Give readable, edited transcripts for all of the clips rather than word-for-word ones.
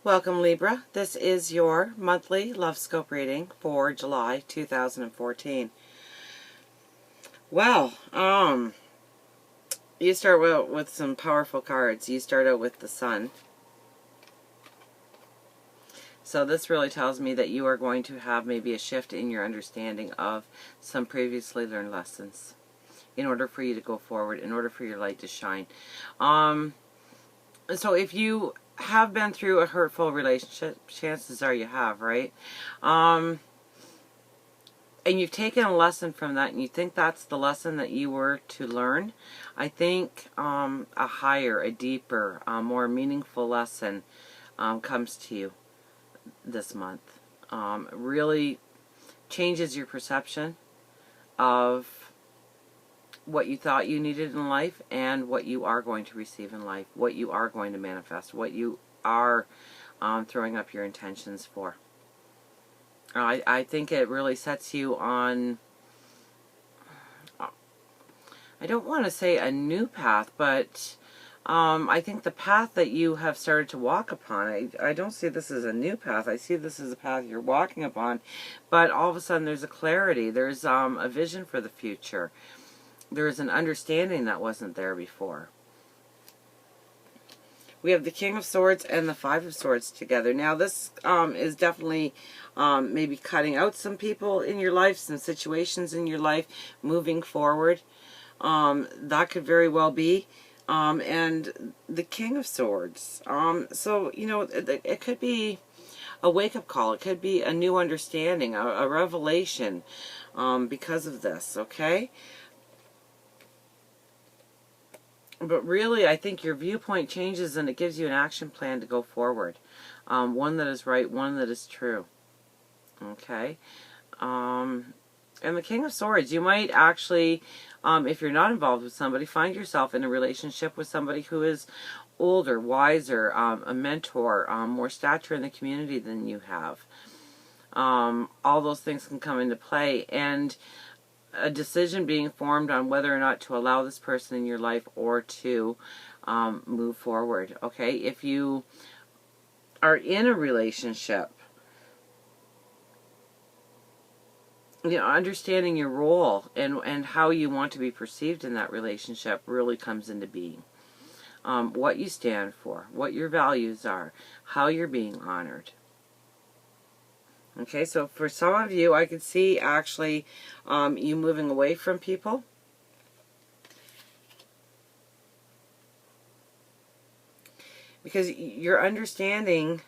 Welcome, Libra. This is your monthly love scope reading for July 2014. Well, you start out with some powerful cards. You start out with the Sun. So this really tells me that you are going to have maybe a shift in your understanding of some previously learned lessons in order for you to go forward, in order for your light to shine. So if you have been through a hurtful relationship, chances are you have, right? And you've taken a lesson from that, and you think that's the lesson that you were to learn. I think a higher, a deeper, more meaningful lesson comes to you this month. Really changes your perception of what you thought you needed in life and what you are going to receive in life, what you are going to manifest, what you are throwing up your intentions for. I think it really sets you on, I don't want to say a new path, but I think the path that you have started to walk upon, I don't see this as a new path. I see this as a path you're walking upon, but all of a sudden there's a clarity. There's a vision for the future. There's an understanding that wasn't there before. We have the King of Swords and the Five of Swords together. Now this is definitely maybe cutting out some people in your life, some situations in your life, moving forward. That could very well be. And the King of Swords. So, you know, it could be a wake-up call. It could be a new understanding, a revelation because of this, okay? But really, I think your viewpoint changes and it gives you an action plan to go forward. One that is right, one that is true. Okay? And the King of Swords, you might actually, if you're not involved with somebody, find yourself in a relationship with somebody who is older, wiser, a mentor, more stature in the community than you have. All those things can come into play. And a decision being formed on whether or not to allow this person in your life or to move forward. Okay, if you are in a relationship, you know, understanding your role and how you want to be perceived in that relationship really comes into being. What you stand for, what your values are, how you're being honored. Okay, so for some of you, I could see actually you moving away from people. Because you're understanding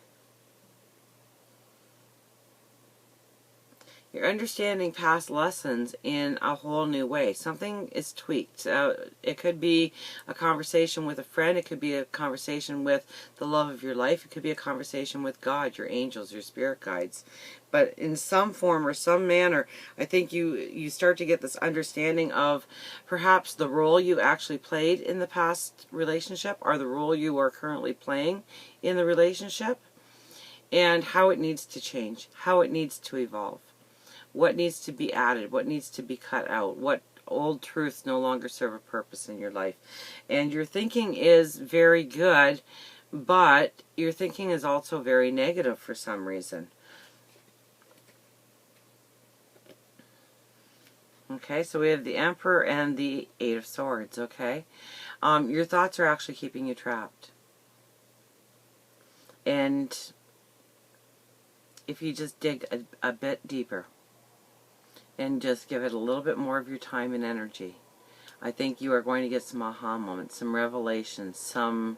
past lessons in a whole new way. Something is tweaked. It could be a conversation with a friend. It could be a conversation with the love of your life. It could be a conversation with God, your angels, your spirit guides. But in some form or some manner, I think you start to get this understanding of perhaps the role you actually played in the past relationship or the role you are currently playing in the relationship and how it needs to change, how it needs to evolve. What needs to be added? What needs to be cut out? What old truths no longer serve a purpose in your life? And your thinking is very good, but your thinking is also very negative for some reason. Okay, so we have the Emperor and the Eight of Swords, okay? Your thoughts are actually keeping you trapped. And if you just dig a bit deeper, and just give it a little bit more of your time and energy, I think you are going to get some aha moments, some revelations, some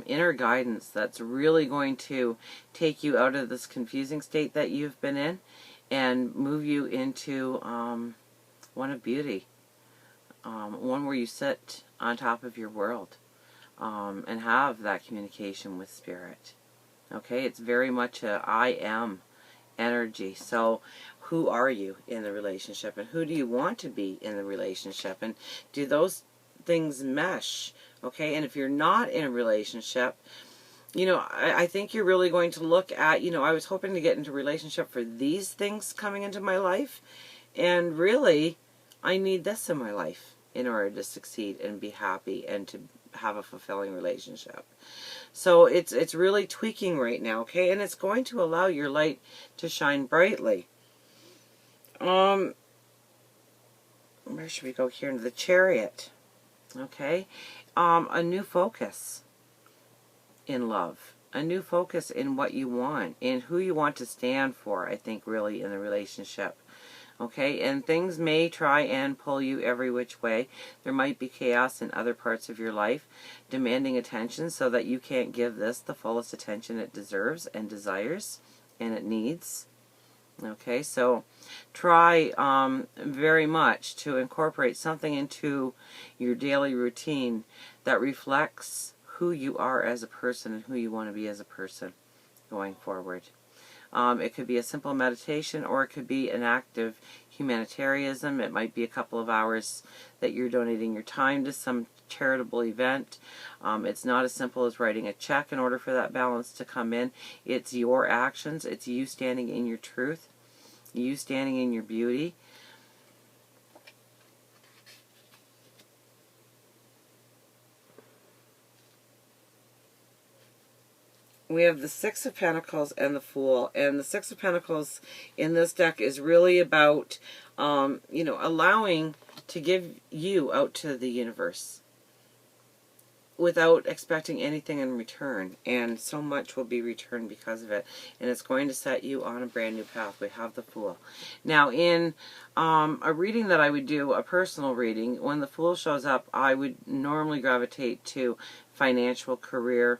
inner guidance that's really going to take you out of this confusing state that you've been in and move you into one of beauty, one where you sit on top of your world and have that communication with Spirit. Okay, it's very much a I am energy. So who are you in the relationship and who do you want to be in the relationship, and do those things mesh? Okay, and if you're not in a relationship, you know, I think you're really going to look at, you know, I was hoping to get into a relationship for these things coming into my life, and really I need this in my life in order to succeed and be happy and to have a fulfilling relationship. So it's really tweaking right now, okay? And it's going to allow your light to shine brightly. Where should we go here? Into the Chariot, okay? A new focus in love. A new focus in what you want, in who you want to stand for, I think, really, in the relationship. Okay, and things may try and pull you every which way. There might be chaos in other parts of your life, demanding attention so that you can't give this the fullest attention it deserves and desires, and it needs. Okay, so try very much to incorporate something into your daily routine that reflects who you are as a person and who you want to be as a person going forward. It could be a simple meditation, or it could be an act of humanitarianism. It might be a couple of hours that you're donating your time to some charitable event. It's not as simple as writing a check in order for that balance to come in. It's your actions. It's you standing in your truth, you standing in your beauty. We have the Six of Pentacles and the Fool. And the Six of Pentacles in this deck is really about, you know, allowing to give you out to the universe without expecting anything in return. And so much will be returned because of it. And it's going to set you on a brand new path. We have the Fool. Now, in a reading that I would do, a personal reading, when the Fool shows up, I would normally gravitate to financial, career,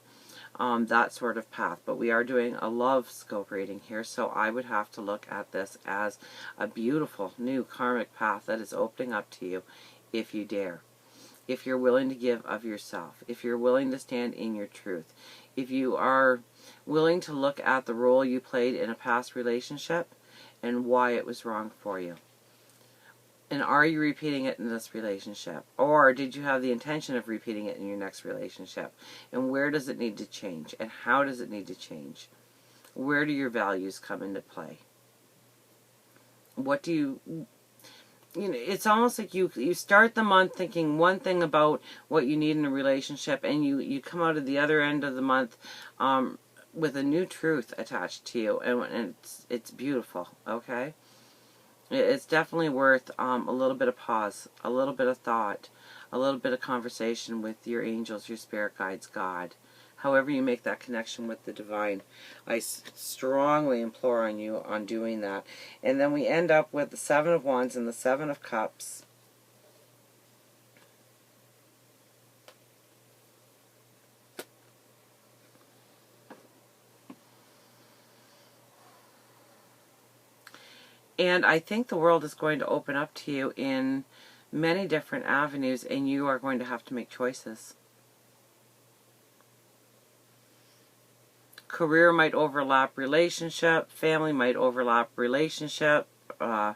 that sort of path. But we are doing a love scope reading here, so I would have to look at this as a beautiful new karmic path that is opening up to you if you dare. If you're willing to give of yourself, if you're willing to stand in your truth, if you are willing to look at the role you played in a past relationship and why it was wrong for you. And are you repeating it in this relationship? Or did you have the intention of repeating it in your next relationship? And where does it need to change? And how does it need to change? Where do your values come into play? What do you know, it's almost like you start the month thinking one thing about what you need in a relationship, and you come out of the other end of the month with a new truth attached to you, and it's beautiful, okay? It's definitely worth a little bit of pause, a little bit of thought, a little bit of conversation with your angels, your spirit guides, God. However you make that connection with the divine, I strongly implore on you on doing that. And then we end up with the Seven of Wands and the Seven of Cups. And I think the world is going to open up to you in many different avenues, and you are going to have to make choices. Career might overlap relationship, family might overlap relationship, a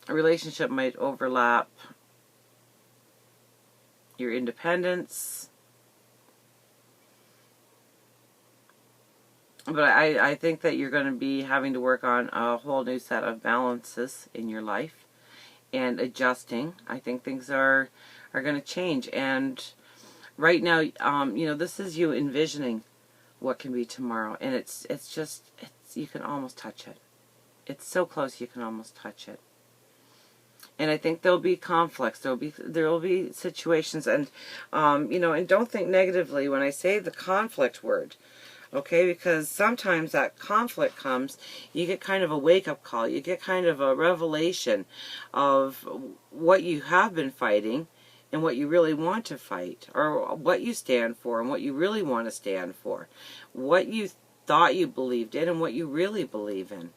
relationship might overlap your independence. But I think that you're going to be having to work on a whole new set of balances in your life and adjusting. I think things are going to change. And right now, you know, this is you envisioning what can be tomorrow. And it's you can almost touch it. It's so close you can almost touch it. And I think there'll be conflicts. There will be situations. And, you know, and don't think negatively when I say the conflict word. Okay, because sometimes that conflict comes, you get kind of a wake-up call. You get kind of a revelation of what you have been fighting and what you really want to fight, or what you stand for and what you really want to stand for, what you thought you believed in and what you really believe in,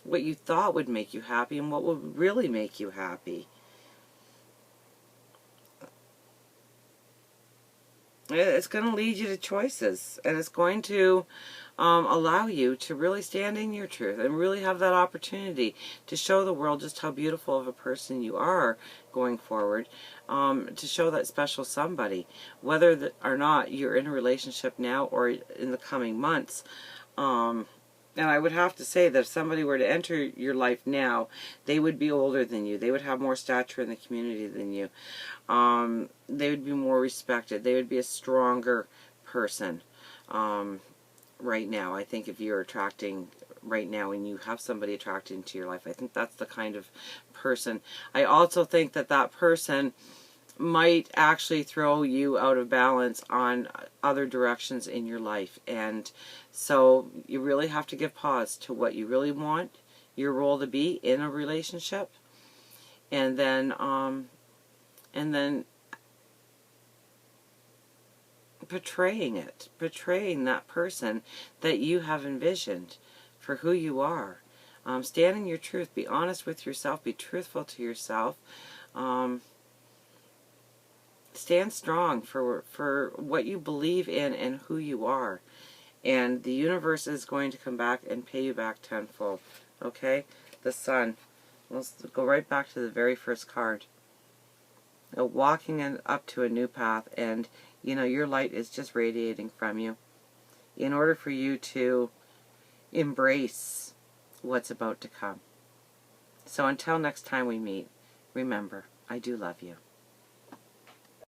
what you thought would make you happy and what would really make you happy. It's going to lead you to choices, and it's going to allow you to really stand in your truth and really have that opportunity to show the world just how beautiful of a person you are going forward, to show that special somebody, whether or not you're in a relationship now or in the coming months. And I would have to say that if somebody were to enter your life now, they would be older than you. They would have more stature in the community than you. They would be more respected. They would be a stronger person right now. I think if you're attracting right now and you have somebody attracted into your life, I think that's the kind of person. I also think that that person might actually throw you out of balance on other directions in your life. And so you really have to give pause to what you really want your role to be in a relationship. And then portraying that person that you have envisioned for who you are. Stand in your truth. Be honest with yourself. Be truthful to yourself. Stand strong for what you believe in and who you are. And the universe is going to come back and pay you back tenfold. Okay? The Sun. Let's go right back to the very first card. Walking up to a new path, and your light is just radiating from you in order for you to embrace what's about to come. So until next time we meet, remember, I do love you.